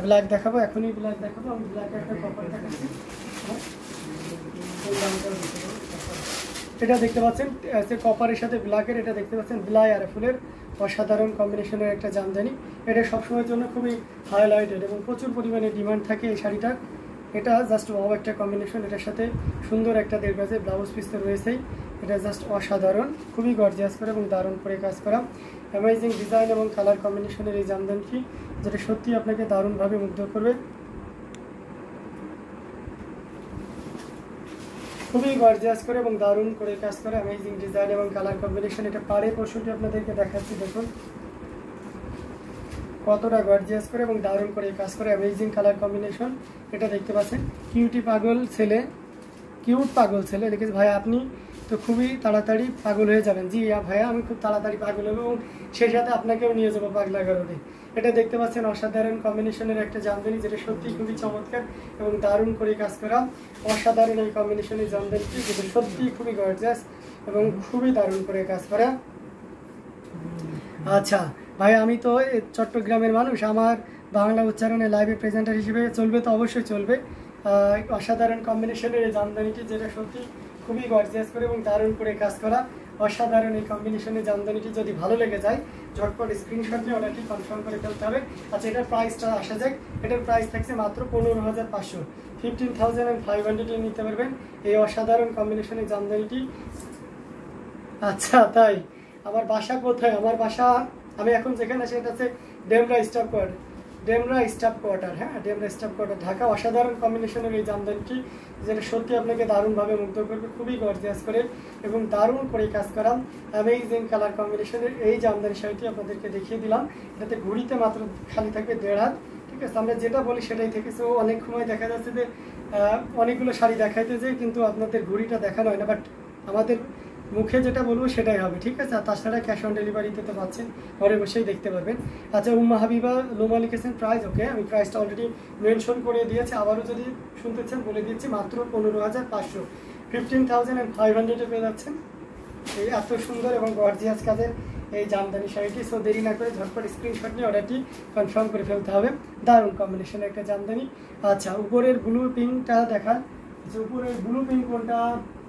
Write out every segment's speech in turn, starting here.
Black দেখাবো, এখনই black দেখাবো। আমি ব্ল্যাকে একটা কপার দেখাচ্ছি। এটা দেখতে পাচ্ছেন কপারের সাথে ব্ল্যাকের, এটা দেখতে পাচ্ছেন ব্লাই আর ফুলের অসাধারণ কম্বিনেশনের একটা জামদানি। এটা সবসময়ের জন্য খুবই হাইলাইটেড এবং প্রচুর পরিমাণে ডিমান্ড থাকে এই শাড়িটার। এটা জাস্ট ওয়াও একটা কম্বিনেশন। এটার সাথে সুন্দর একটা 1.5 গজের ব্লাউজ পিস তো রয়েছেই। এটা জাস্ট অসাধারণ, খুবই গর্জিয়াস করে এবং দারুণ করে কাজ করা, অ্যামেজিং ডিজাইন এবং কালার কম্বিনেশনের এই জামদানিটি, যেটা সত্যি আপনাকে দারুণভাবে মুগ্ধ করবে। খুবই গর্জিয়াস করে এবং দারুণ করে কাজ করে, অ্যামেজিং ডিজাইন এবং কালার কম্বিনেশন। এটা পাড়ে পোর্শনটি আপনাদেরকে দেখাচ্ছি, দেখুন কতটা গর্জিয়াস করে এবং দারুণ করে কাজ করে, অ্যামেজিং কালার কম্বিনেশন। এটা দেখতে পাচ্ছেন কিউট পাগল ছেলে লিখেছে, ভাই আপনি তো খুবই তাড়াতাড়ি পাগল হয়ে যাবেন। জি ভাইয়া, আমি খুব তাড়াতাড়ি পাগল হবো এবং সেই সাথে আপনাকেও নিয়ে যাবো পাগলা গারদে। এটা দেখতে পাচ্ছেন অসাধারণ কম্বিনেশনের একটা জামদানি, যেটা সত্যি খুবই চমৎকার এবং দারুণ করে কাজ করা। অসাধারণ এই কম্বিনেশনের জামদানিটি, যেটা সত্যি খুবই গর্জিয়াস এবং খুবই দারুণ করে কাজ করা। আচ্ছা ভাই, আমি তো চট্টগ্রামের মানুষ, আমার বাংলা উচ্চারণে লাইভে প্রেজেন্টার হিসেবে চলবে তো অবশ্যই চলবে। অসাধারণ কম্বিনেশনের এই জামদানিটি, যেটা সত্যি খুবই গর্জিয়াস করে এবং দারুণ করে কাজ করা। অসাধারণ এই কম্বিনেশনের জামদানিটি যদি ভালো লেগে যায়, ঝটপট স্ক্রিনশট নিয়ে অর্ডারটি কনফার্ম করে ফেলতে হবে। আচ্ছা, এটার প্রাইসটা আসা যাক। এটার প্রাইস থাকছে মাত্র 15,500, 15,500 নিতে পারবেন এই অসাধারণ কম্বিনেশনের জামদানিটি। আচ্ছা তাই, আমার বাসা কোথায়? আমার বাসা, আমি এখন যেখানে আছি এটা হচ্ছে ডেমরা স্টাফ কোয়ার্টার। হ্যাঁ, ডেমরা স্টাফ কোয়ার্টার, ঢাকা। অসাধারণ কম্বিনেশনের এই জামদানিটি, যেটা সত্যি আপনাকে দারুণভাবে মুগ্ধ করবে, খুবই গর্জিয়াস করে এবং দারুণ করে কাজ করা, অ্যামেজিং কালার কম্বিনেশনের এই জামদানি শাড়িটি আপনাদেরকে দেখিয়ে দিলাম। এটাতে ঘুড়িতে মাত্র খালি থাকবে 1.5 হাত। ঠিক আছে, আমরা যেটা বলি সেটাই থেকে। সো অনেক সময় দেখা যাচ্ছে যে অনেকগুলো শাড়ি দেখাইতে যায় কিন্তু আপনাদের ঘুড়িটা দেখানো হয় না, বাট আমাদের মুখে যেটা বলবো সেটাই হবে। ঠিক আছে, আর তাছাড়া ক্যাশ অন ডেলিভারিতে তো পাচ্ছেন, ঘরে বসেই দেখতে পারবেন। আচ্ছা, উম্মা হাবিবা লোমা লিখেছেন প্রাইস। ওকে, আমি প্রাইসটা অলরেডি মেনশন করে দিয়েছি, আবারও যদি শুনতে চান বলে দিচ্ছি, মাত্র 15,500, 15,500 পেয়ে যাচ্ছেন এই এত সুন্দর এবং গর্জিয়াস কাজের এই জামদানি শাড়িটি। সো দেরি না করে ঝটপট স্ক্রিনশট নিয়ে অর্ডারটি কনফার্ম করে ফেলতে হবে। দারুণ কম্বিনেশনের একটা জামদানি। আচ্ছা, উপরের ব্লু পিঙ্কটা দেখান। আচ্ছা, উপরের ব্লু পিঙ্ক কোনটা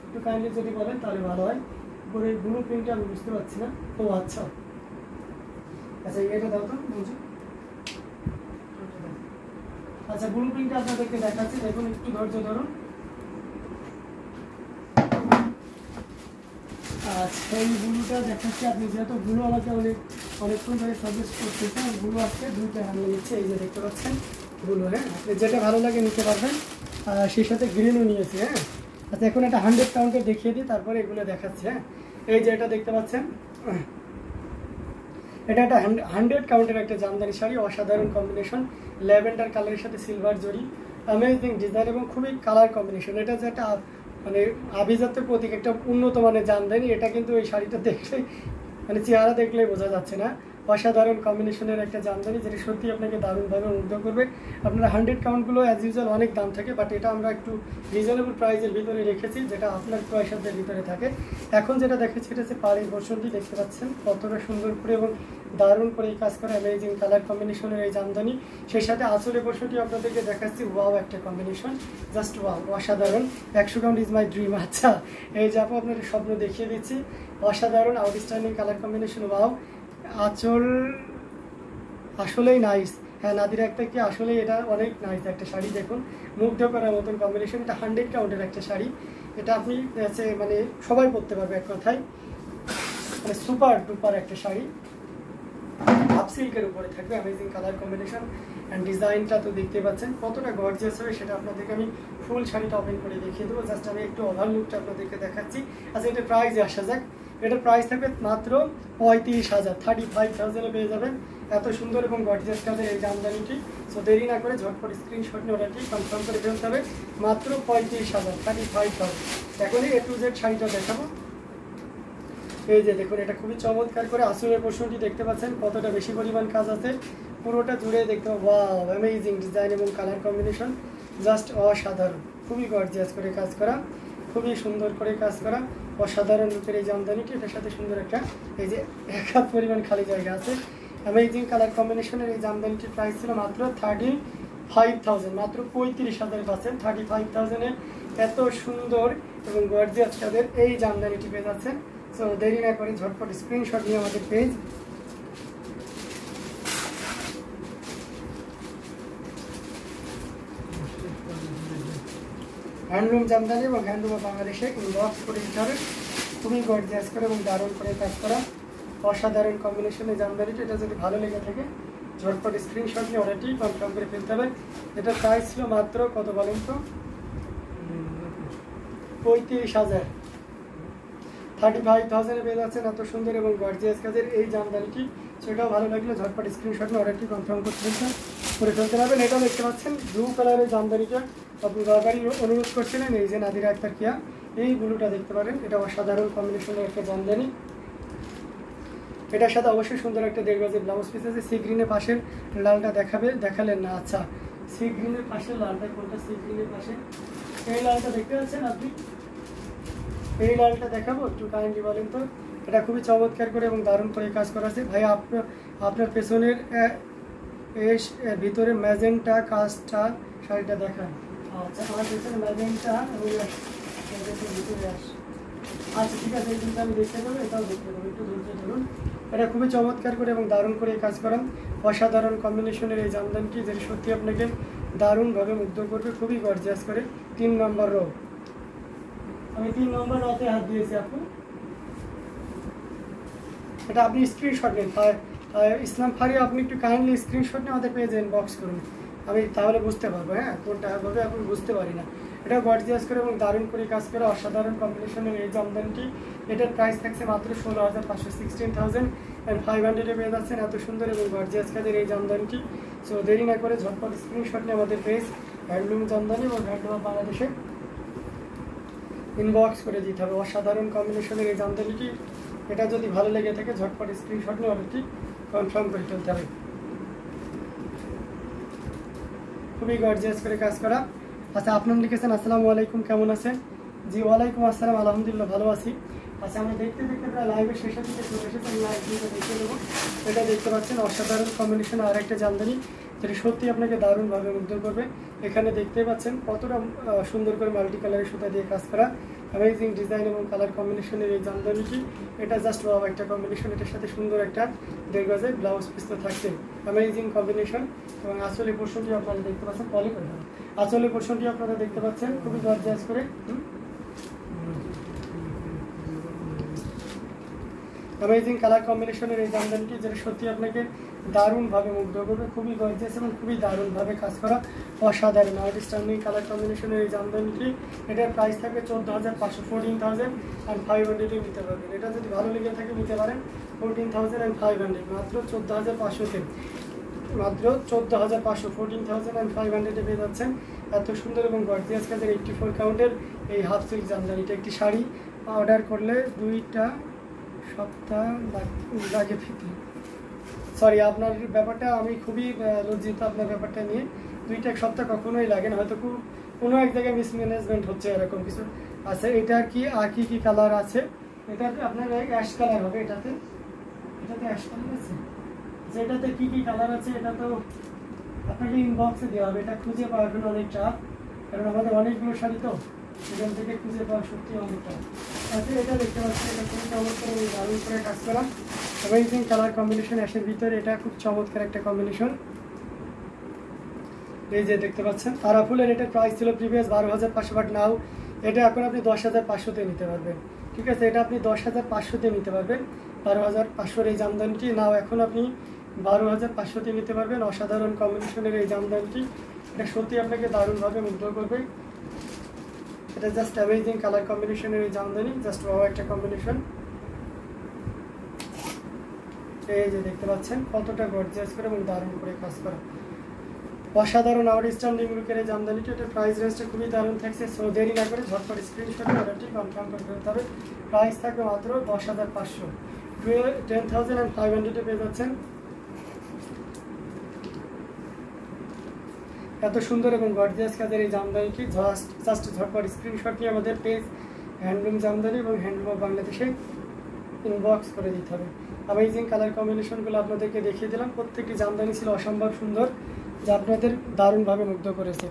একটু কাইন্ডলি যদি বলেন তাহলে ভালো হয়। উপরের ব্লু পিঙ্কটা আমি বুঝতে পারছি না। ও আচ্ছা, আচ্ছা এটা দাও তো বুঝি। আচ্ছা, ব্লু পিঙ্কটা আপনাদেরকে দেখাচ্ছি, দেখুন একটু ধৈর্য ধরুন। আচ্ছা, এই ব্লুটা দেখাচ্ছি। আপনি যেহেতু ব্লু আমাকে অনেকক্ষণ ধরে সাজেস্ট করতেছেন, ব্লু আজকে 2টা আমি নিচ্ছি। এই যে দেখতে পাচ্ছেন ব্লু। হ্যাঁ, আপনি যেটা ভালো লাগে নিতে পারবেন। সেই সাথে গ্রিনও নিয়েছি। হ্যাঁ, আচ্ছা এখন এটা 100 কাউন্টে দেখিয়ে দিই, তারপরে এগুলো দেখাচ্ছি। হ্যাঁ, এই যে এটা দেখতে পাচ্ছেন, এটা একটা 100 কাউন্টের একটা জামদানি শাড়ি। অসাধারণ কম্বিনেশন, ল্যাভেন্ডার কালারের সাথে সিলভার জরি, অ্যামেজিং ডিজাইন এবং খুবই কালার কম্বিনেশন। এটা যে একটা মানে আভিজাত্যের প্রতীক, একটা উন্নত মানের জামদানি। এটা কিন্তু এই শাড়িটা দেখলে মানে চেহারা দেখলেই বোঝা যাচ্ছে না। অসাধারণ কম্বিনেশনের একটা জামদানি, যেটা সত্যি আপনাকে দারুণভাবে মুগ্ধ করবে। আপনারা 100 কাউন্টগুলো অ্যাজ ইউজুয়াল অনেক দাম থাকে, বাট এটা আমরা একটু রিজনেবল প্রাইসের ভিতরে রেখেছি, যেটা আপনার পয়সাদের ভিতরে থাকে। এখন যেটা দেখেছি এটা হচ্ছে পাড়ের পোর্শনটি, দেখতে পাচ্ছেন কতটা সুন্দর করে এবং দারুণ করে এই কাজ করে, অ্যামেজিং কালার কম্বিনেশনের এই জামদানি। সেই সাথে আঁচলের পোর্শনটি আপনাদেরকে দেখাচ্ছি। ওয়াও একটা কম্বিনেশন, জাস্ট ওয়াও, অসাধারণ। 100 কাউন্ট ইজ মাই ড্রিম। আচ্ছা, এই যে আপু আপনাদের স্বপ্ন দেখিয়ে দিচ্ছি। অসাধারণ আউটস্ট্যান্ডিং কালার কম্বিনেশন, ওয়াও। আঁচল আসলেই নাইস। হ্যাঁ নাদিরা একটা কি, আসলেই এটা অনেক নাইস একটা শাড়ি। দেখুন মুগ্ধ করার মতন কম্বিনেশন। এটা 100 কাউন্টের একটা শাড়ি। এটা আপনি মানে সবাই পরতে পারবে, এক কথায় মানে সুপার ডুপার একটা শাড়ি। হাফ সিল্কের উপরে থাকবে, অ্যামেজিং কালার কম্বিনেশন অ্যান্ড ডিজাইনটা তো দেখতে পাচ্ছেন কতটা গর্জিয়াস হবে। সেটা আপনাদেরকে আমি ফুল শাড়িটা ওপেন করে দেখিয়ে দেবো। জাস্ট আমি একটু ওভারলুকটা আপনাদেরকে দেখাচ্ছি। আচ্ছা, এটা প্রাইসে আসা যাক। এটার প্রাইস থাকবে মাত্র 35,000, 35,000 পেয়ে যাবেন এত সুন্দর এবং গর্জিয়াস কাজের এই জামদানিটি। সো দেরি না করে ঝটপট স্ক্রিনশট নিয়ে অর্ডারটি কনফার্ম করে ফেলতে হবে। মাত্র 35,000, 35,000। এখনই A to Z শাড়িটা দেখাবো। এই যে দেখুন, এটা খুবই চমৎকার করে আঁচলের পোর্শনটি দেখতে পাচ্ছেন কতটা বেশি পরিমাণ কাজ আছে। পুরোটা জুড়ে দেখতে পাবো। ওয়াও, অ্যামেজিং ডিজাইন এবং কালার কম্বিনেশন, জাস্ট অসাধারণ। খুবই গর্জিয়াস করে কাজ করা, খুবই সুন্দর করে কাজ করা, অসাধারণ রূপের এই জামদানিটি। এটার সাথে সুন্দর একটা এই যে 1 হাত পরিমাণ খালি জায়গা আছে। অ্যামেজিং কালার কম্বিনেশনের এই জামদানিটির প্রাইস ছিল মাত্র 35,000, মাত্র 35,000 পাচ্ছেন। 35,000-এ এত সুন্দর এবং গর্জিয়াস কাজের এই জামদানিটি পেয়ে যাচ্ছেন। সো দেরি না করে ঝটপট স্ক্রিনশট নিয়ে আমাদের পেজ হ্যান্ডলুম জামদানি এবং হ্যান্ডলুম অফ বাংলাদেশে ইনবক্স করে দিতে হবে। খুবই গর্জিয়াস করে এবং দারুণ করে কাজ করা অসাধারণ কম্বিনেশনে জামদানিটা। এটা যদি ভালো লেগে থাকে ঝটপট স্ক্রিনশট নিয়ে অর্ডারটি কনফার্ম করে ফেলতে হবে। এটা প্রাইস ছিল মাত্র কত বলেন তো? 35,000। 35,000-এ পেয়ে যাচ্ছেন এত সুন্দর এবং গর্জিয়াস কাজের এই জামদানিটি। সেটাও ভালো লাগলে ঝটপট স্ক্রিনশট নিয়ে অর্ডারটি কনফার্ম করে ফেলতে পারবেন। এটাও দেখতে পাচ্ছেন ব্লু কালারের জামদানিটা আপনি বারবারই অনুরোধ করছিলেন, এই যে নাদিরা আক্তার কিয়া, এই ব্লুটা দেখতে পারেন। এটা অসাধারণ কম্বিনেশনের একটা জামদানি। এটার সাথে অবশ্যই সুন্দর একটা 1.5 গজের ব্লাউজ পিস আছে। সি গ্রিনের পাশের লালটা দেখালেন না? আচ্ছা, সি গ্রিনের পাশে লালটা কোনটা? সি গ্রিনের পাশে এই লালটা দেখতে পাচ্ছেন আপনি? এই লালটা দেখাবো, একটু কাইন্ডলি বলেন তো। এটা খুবই চমৎকার করে এবং দারুণ করে কাজ করা আছে। ভাই আপনার পেছনের ভিতরে ম্যাজেন্টা কাজটা শাড়িটা দেখান। আচ্ছা, আমার পেছনে ম্যাজেন্টা এবং ভিতরে আস। আচ্ছা ঠিক আছে, এই দুটো আমি দেখতে পাবো, এটাও দেখতে পাবো, একটু ধৈর্য ধরুন। এটা খুবই চমৎকার করে এবং দারুণ করে কাজ করেন অসাধারণ কম্বিনেশনের এই জামদানিটি, যেটা সত্যি আপনাকে দারুণভাবে মুগ্ধ করবে। খুবই গর্জিয়াস করে 3 নম্বর রো, আমি 3 নম্বর রতে হাত দিয়েছি আপু। এটা আপনি স্ক্রিনশট নিন। ইসলাম ফারিয়া, আপনি একটু কাইন্ডলি স্ক্রিনশট নিয়ে আমাদের পেজে ইনবক্স করুন, আমি তাহলে বুঝতে পারবো। হ্যাঁ, কোনটা হবে আপনি বুঝতে পারি না। এটা গর্জিয়াস করে এবং দারুণ করে কাজ করে অসাধারণ কম্বিনেশনের এই জামদানিটি। এটার প্রাইস থাকছে মাত্র 16,500, 16,500-এ পেয়ে যাচ্ছেন এত সুন্দর এবং গর্জিয়াস কাজের এই জামদানিটি। সো দেরি না করে ঝটপট স্ক্রিনশট নিয়ে আমাদের পেজ হ্যান্ডলুম জামদানি এবং হ্যান্ডলুম অফ বাংলাদেশে ইনবক্স করে দিতে হবে। অসাধারণ কম্বিনেশনের এই জামদানিটি, এটা যদি ভালো লেগে থাকে ঝটপট স্ক্রিনশট নিয়ে অর্ডারটি কনফার্ম করে ফেলতে হবে। খুবই গর্জিয়াস করে কাজ করা। আচ্ছা, আপনার লিখেছেন আসসালামু আলাইকুম, কেমন আছেন? জি ওয়ালাইকুম আসসালাম, আলহামদুলিল্লাহ ভালো আছি। আচ্ছা, আমরা দেখতে দেখতে প্রায় লাইভের শেষের দিকে চলে এসেছি। আমি লাইভ ভিডিওটা দেখে নেবো। এটা দেখতে পাচ্ছেন অসাধারণ কম্বিনেশন আর একটা জামদানি, যেটা সত্যি আপনাকে দারুণভাবে মুগ্ধ করবে। এখানে দেখতে পাচ্ছেন কতটা সুন্দর করে মাল্টি কালারের সুতা দিয়ে কাজ করা অ্যামেজিং ডিজাইন এবং কালার কম্বিনেশনের এই জামদানিটি। এটা জাস্ট ওয়াও একটা কম্বিনেশন। এটার সাথে সুন্দর একটা 1.5 গজের ব্লাউজ পিস তো থাকছে, অ্যামেজিং কম্বিনেশন। এবং আসলের পোর্শনটি আপনারা দেখতে পাচ্ছেন, পলি করে দেবেন। আসলের পোর্শনটি আপনারা দেখতে পাচ্ছেন খুবই গর্জিয়াস করে অ্যামেজিং কালার কম্বিনেশনের এই জামদানিটি, যেটা সত্যি আপনাকে দারুণভাবে মুগ্ধ করবে। খুবই গর্জিয়াস এবং খুবই দারুণভাবে কাজ করা অসাধারণ আউটস্ট্যান্ডিং কালার কম্বিনেশনের এই জামদানিটি। এটার প্রাইস থাকবে 14,500, 14,500-এ নিতে পারবেন। এটা যদি ভালো লেগে থাকে নিতে পারেন 14,500, মাত্র 14,500-তে, মাত্র 14,500, 14,500-এ পেয়ে যাচ্ছেন এত সুন্দর এবং গর্জিয়াস কাজের 84 কাউন্টের এই হাফ সিল্ক জামদানিটা। একটি শাড়ি অর্ডার করলে 2টা সপ্তাহ লাগে ফিতে। সরি, আপনার ব্যাপারটা আমি খুবই লজ্জিত আপনার ব্যাপারটা নিয়ে। 2টা সপ্তাহ কখনোই লাগে না, হয়তো কোনো এক জায়গায় মিসম্যানেজমেন্ট হচ্ছে, এরকম কিছু আছে। এটা কি আর কি কালার আছে? এটাতে আপনার অ্যাশ কালার হবে। এটাতে অ্যাশ কালার আছে। যেটাতে কি কালার আছে এটা তো আপনাকে ইনবক্সে দেওয়া হবে। এটা খুঁজে পাওয়ার জন্য অনেক চাপ, কারণ আমাদের অনেকগুলো শাড়ি তো, সেখান থেকে খুঁজে পাওয়া সত্যি অনেক চাপ। আচ্ছা, এটা দেখতে পাচ্ছি, এটা খুবই চমৎকার এবং দারুণ করে কাজ করা অ্যামেজিং কালার কম্বিনেশন অ্যাশের ভিতরে। এটা খুব চমৎকার একটা কম্বিনেশন। এই যে দেখতে পাচ্ছেন তারা ফুলের, এটার প্রাইস ছিল প্রিভিয়াস 12,500, বাট নাও এটা এখন আপনি 10,500-তে নিতে পারবেন। ঠিক আছে, এটা আপনি 10,500-তে নিতে পারবেন। 12,500-এর এই জামদানিটি নাও এখন আপনি 12,500-তে নিতে পারবেন। অসাধারণ কম্বিনেশনের এই জামদানিটি, এটা সত্যি আপনাকে দারুণভাবে মুগ্ধ করবে। এটা জাস্ট অ্যামেজিং কালার কম্বিনেশনের এই জামদানি, জাস্ট ওয়াও একটা কম্বিনেশন। এই যে দেখতে পাচ্ছেন কতটা গর্জিয়াস করে এবং দারুণ করে কাজ করা অসাধারণ আউটস্ট্যান্ডিং লুকের এই জামদানিটি। এটার প্রাইস রেঞ্জটা খুবই দারুণ থাকছে। সো দেরি না করে ঝটপট স্ক্রিনশট অর্ডারটি কনফার্ম করে ফেলতে হবে। প্রাইস থাকবে মাত্র 10,500, 10,500-এ পেয়ে যাচ্ছেন এত সুন্দর এবং গর্জিয়াস কাজের এই জামদানিটি। জাস্ট ঝটপট স্ক্রিনশট নিয়ে আমাদের পেজ হ্যান্ডলুম জামদানি এবং হ্যান্ডলুম অফ বাংলাদেশে ইনবক্স করে দিতে হবে। অ্যামেজিং কালার কম্বিনেশনগুলো আপনাদেরকে দেখিয়ে দিলাম। প্রত্যেকটি জামদানি ছিল অসম্ভব সুন্দর, যা আপনাদের দারুণভাবে মুগ্ধ করেছে।